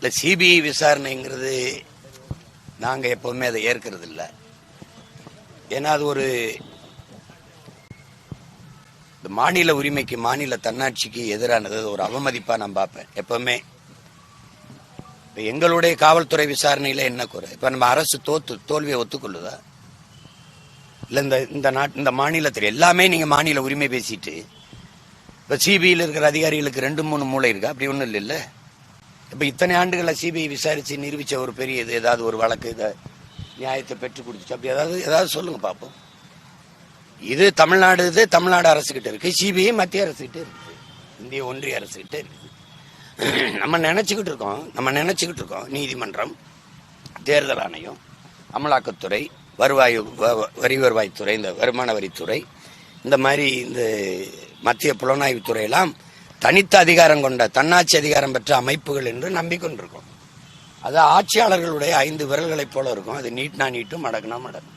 இந்த சிபிஐ விசாரணைங்கிறது நாங்கள் எப்பவுமே அதை ஏற்கிறது இல்லை. ஏன்னா அது ஒரு மாநில உரிமைக்கு மாநில தன்னாட்சிக்கு எதிரானது, ஒரு அவமதிப்பாக நான் பார்ப்பேன் எப்பவுமே. இப்போ எங்களுடைய காவல்துறை விசாரணையில் என்ன குறை? இப்போ நம்ம அரசு தோல்வியை ஒத்துக்கொள்ளுதா? இல்லை இந்த மாநிலத்தில் எல்லாமே நீங்கள் மாநில உரிமை பேசிட்டு இப்போ சிபிஐயில் இருக்கிற அதிகாரிகளுக்கு 2-3 மூளை இருக்கா? அப்படி ஒன்றும் இல்லை. இப்போ இத்தனை ஆண்டுகளை சிபிஐ விசாரித்து நிரூபித்த ஒரு பெரிய இது ஏதாவது ஒரு வழக்கு இதை நியாயத்தை பெற்றுக் கொடுத்துச்சு அப்படி ஏதாவது சொல்லுங்க பார்ப்போம். இது தமிழ்நாடு அரசுகிட்ட இருக்கு, சிபிஐ மத்திய அரசுகிட்ட இருக்கு, இந்திய ஒன்றிய அரசுகிட்ட இருக்கு. நம்ம நினைச்சுக்கிட்டு இருக்கோம் நீதிமன்றம், தேர்தல் ஆணையம், அமலாக்கத்துறை, வருவாய்த்துறை, இந்த வருமான வரித்துறை, இந்த மாதிரி இந்த மத்திய புலனாய்வுத்துறை எல்லாம் தனித்த அதிகாரம் கொண்ட தன்னாட்சி அதிகாரம் பெற்ற அமைப்புகள் என்று நம்பிக்கொண்டிருக்கோம். அது ஆட்சியாளர்களுடைய 5 விரல்களைப் போல இருக்கும். அது நீட்னா நீட்டும், மடக்குனா மடக்கும்.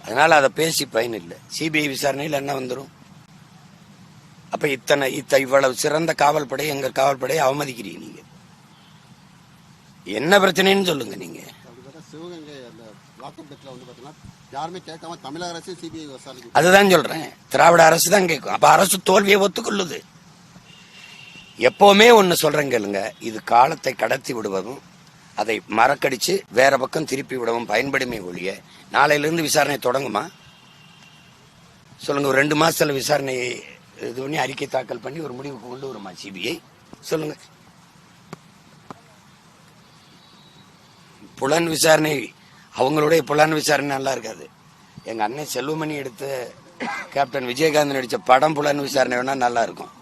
அதனால அதை பேசி பயன் இல்லை. சிபிஐ விசாரணையில் என்ன வந்துடும்? அப்ப இவ்வளவு சிறந்த காவல்படை, எங்க காவல்படையை அவமதிக்கிறீங்க. நீங்க என்ன பிரச்சனைன்னு சொல்லுங்க. நீங்க அதுதான் சொல்றேன், திராவிட அரசு தான் கேட்கும். அப்ப அரசு தோல்வியை ஒத்துக்கொள்ளுது. எப்பவுமே ஒன்னு சொல்றேன் கேளுங்க, இது காலத்தை கடத்தி விடுவதும் அதை மறக்கடிச்சு வேற பக்கம் திருப்பி விடவும் பயன்படுமே ஒழிய நாளையிலிருந்து விசாரணை தொடங்குமா? சொல்லுங்க. ஒரு 2 மாசத்துல விசாரணை இது பண்ணி அறிக்கை தாக்கல் பண்ணி ஒரு முடிவுக்கு கொண்டு வருமா சிபிஐ? சொல்லுங்க. புலன் விசாரணை, அவங்களுடைய புலன் விசாரணை நல்லா இருக்காது. எங்க அண்ணன் செல்வமணி எடுத்த கேப்டன் விஜயகாந்த் நடிச்ச படம் புலன் விசாரணை வேணா நல்லா இருக்கும்.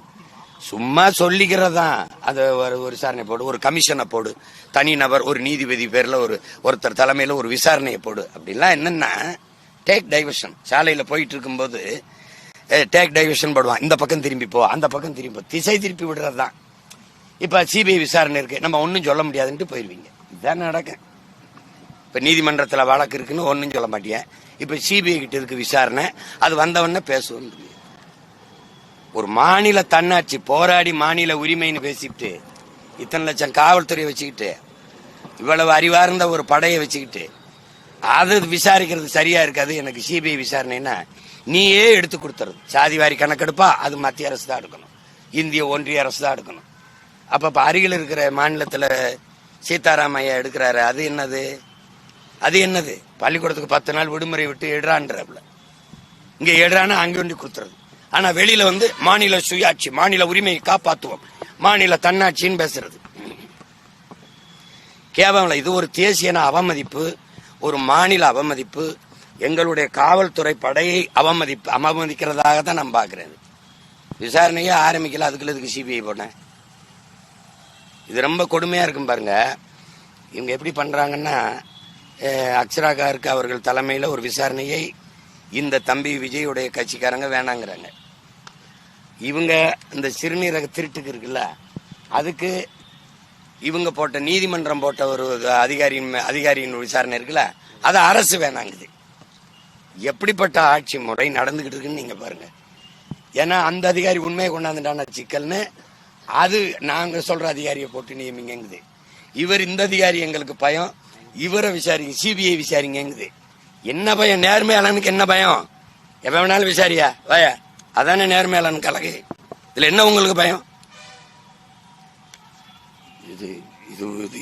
சும்மா சொல்லிக்கிறதான். அது ஒரு விசாரணை போடு, ஒரு கமிஷனை போடு, தனிநபர் ஒரு நீதிபதி பேர்ல ஒருத்தர் தலைமையில ஒரு விசாரணையை போடு. அப்படிலாம் என்னன்னா டேக் டைவர்ஷன். சாலையில போயிட்டு இருக்கும்போது டேக் டைவர்ஷன் போடுவான். இந்த பக்கம் திரும்பி போ, அந்த பக்கம் திரும்பி போ, திசை திருப்பி விடுறது தான். இப்ப சிபிஐ விசாரணை இருக்கு, நம்ம ஒன்னும் சொல்ல முடியாதுன்ட்டு போயிருவீங்க. இதுதான் நடக்கும். இப்ப நீதிமன்றத்துல வழக்கு இருக்குன்னு ஒன்னும் சொல்ல மாட்டேன். இப்ப சிபிஐ கிட்ட இருக்கு விசாரணை, அது வந்தவொடனே பேசுவோம். ஒரு மாநில தன்னாட்சி போராடி மாநில உரிமைன்னு பேசிட்டு இத்தனை லட்சம் காவல்துறையை வச்சுக்கிட்டு இவ்வளவு அறிவார்ந்த ஒரு படையை வச்சுக்கிட்டு அது விசாரிக்கிறது சரியா இருக்காது. எனக்கு சிபிஐ விசாரணைன்னா நீயே எடுத்து கொடுத்துறது. சாதிவாரி கணக்கெடுப்பா அது மத்திய அரசு தான் எடுக்கணும், இந்திய ஒன்றிய அரசு தான் எடுக்கணும். அப்ப அருகில் இருக்கிற மாநிலத்துல சீதாராமையா எடுக்கிறாரு, அது என்னது? பள்ளிக்கூடத்துக்கு 10 நாள் விடுமுறை விட்டு எடுறான்றப்பல இங்க எடுறானா அங்கே ஒண்டி கொடுத்துறது. ஆனா வெளியில மாநில சுயாட்சி, மாநில உரிமையை காப்பாற்றுவோம், மாநில தன்னாட்சின்னு பேசுறது கேவலம். இது ஒரு தேசிய அவமதிப்பு, ஒரு மாநில அவமதிப்பு, எங்களுடைய காவல்துறை படையை அவமதிக்கிறதாக தான் நான் பாக்குறேன். விசாரணையே ஆரம்பிக்கல, அதுக்கு சிபிஐ போனேன். இது ரொம்ப கொடுமையா இருக்கும் பாருங்க. இவங்க எப்படி பண்றாங்கன்னா, அக்ஷரா கார்க் அவர்கள் தலைமையில ஒரு விசாரணையை இந்த தம்பி விஜயுடைய கட்சிக்காரங்க வேணாங்கிறாங்க. இவங்க இந்த சிறுநீரக திருட்டுக்கு இருக்குல்ல, அதுக்கு இவங்க போட்ட நீதிமன்றம் போட்ட ஒரு அதிகாரியின் விசாரணை இருக்குல்ல, அது அரசு வேணாங்குது. எப்படிப்பட்ட ஆட்சி முறை நடந்துகிட்டு இருக்குன்னு நீங்க பாருங்க. ஏன்னா அந்த அதிகாரி உண்மையை கொண்டாந்துட்டான சிக்கல்னு அது நாங்க சொல்ற அதிகாரியை போட்டு நியமிங்குது. இவர் இந்த அதிகாரி எங்களுக்கு பயம், இவரை விசாரிங்க, சிபிஐ விசாரிங்குது. என்ன பயம்? நேர்மையாளனுக்கு என்ன பயம்? எப்ப வேணாலும் விசாரியா வய, அதானே நேர்மையாளன் கலகு. இதுல என்ன உங்களுக்கு பயம்?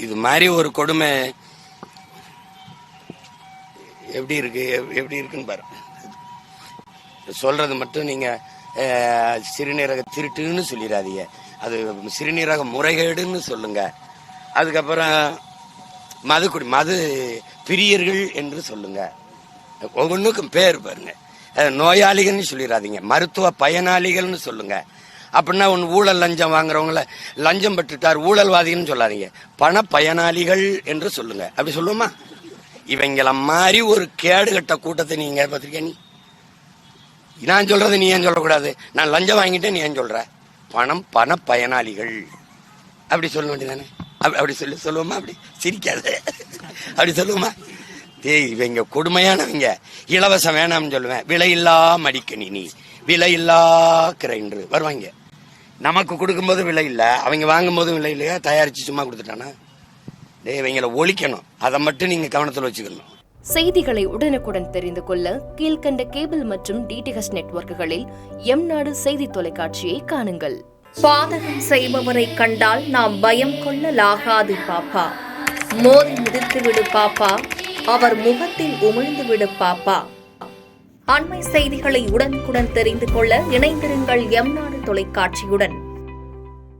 இது மாதிரி ஒரு கொடுமை எப்படி இருக்குன்னு பாரு. சொல்றது மட்டும் நீங்க சிறுநீரக திருட்டுன்னு சொல்லிடாதீங்க, அது சிறுநீரக முறைகேடுன்னு சொல்லுங்க. அதுக்கப்புறம் மது பிரியர்கள் என்று சொல்லுங்க. ஒவ்வொன்றுக்கும் பேர் பாருங்க. நோயாளிகள்னு சொல்லிடாதீங்க, மருத்துவ பயனாளிகள்னு சொல்லுங்க. அப்படின்னா ஒன்று ஊழல் லஞ்சம் வாங்குறவங்கள லஞ்சம் பெற்றுட்டார் ஊழல்வாதின்னு சொல்லாதீங்க, பண பயனாளிகள் என்று சொல்லுங்க. அப்படி சொல்லுவோமா? இவங்கள மாதிரி ஒரு கேடுகட்ட கூட்டத்தை நீங்க பார்த்திருக்கீங்க. நான் சொல்றது நீ ஏன் சொல்லக்கூடாது? நான் லஞ்சம் வாங்கிட்டேன், நீ ஏன் சொல்ற? பண பயனாளிகள் அப்படி சொல்ல வேண்டியதானே? அப்படி சொல்லுவோமா? அப்படி சிரிக்காத, அப்படி சொல்லுவோமா? இவங்க கொடுமையானவங்க. இலவசம் வேணாம்னு சொல்லுவேன், விலையில்லா மடிக்கணினி, விலையில்லா கிரைண்டர் வருவாங்க. நமக்கு கொடுக்கும்போது விலை இல்லை, அவங்க வாங்கும் போதும் விலை இல்லையா, தயாரிச்சு சும்மா கொடுத்துட்டானா? இவங்களை ஒழிக்கணும். அதை மட்டும் நீங்க கவனத்தில் வச்சுக்கணும். செய்திகளை உடனுக்குடன் தெரிந்து கொள்ள கீழ்கண்ட கேபிள் மற்றும் டிடிஎச் நெட்வொர்க்குகளில் எம்நாடு செய்தி தொலைக்காட்சியை காணுங்கள். பாதகம் செய்பவரை கண்டால் நாம் பயம் கொள்ளலாகாது பாப்பா. மோதி மிதித்துவிடு பாப்பா, அவர் முகத்தில் உமிழ்ந்துவிடு பாப்பா. அண்மை செய்திகளை உடனுக்குடன் தெரிந்து கொள்ள இணைந்திருங்கள் எம்நாடு தொலைக்காட்சியுடன்.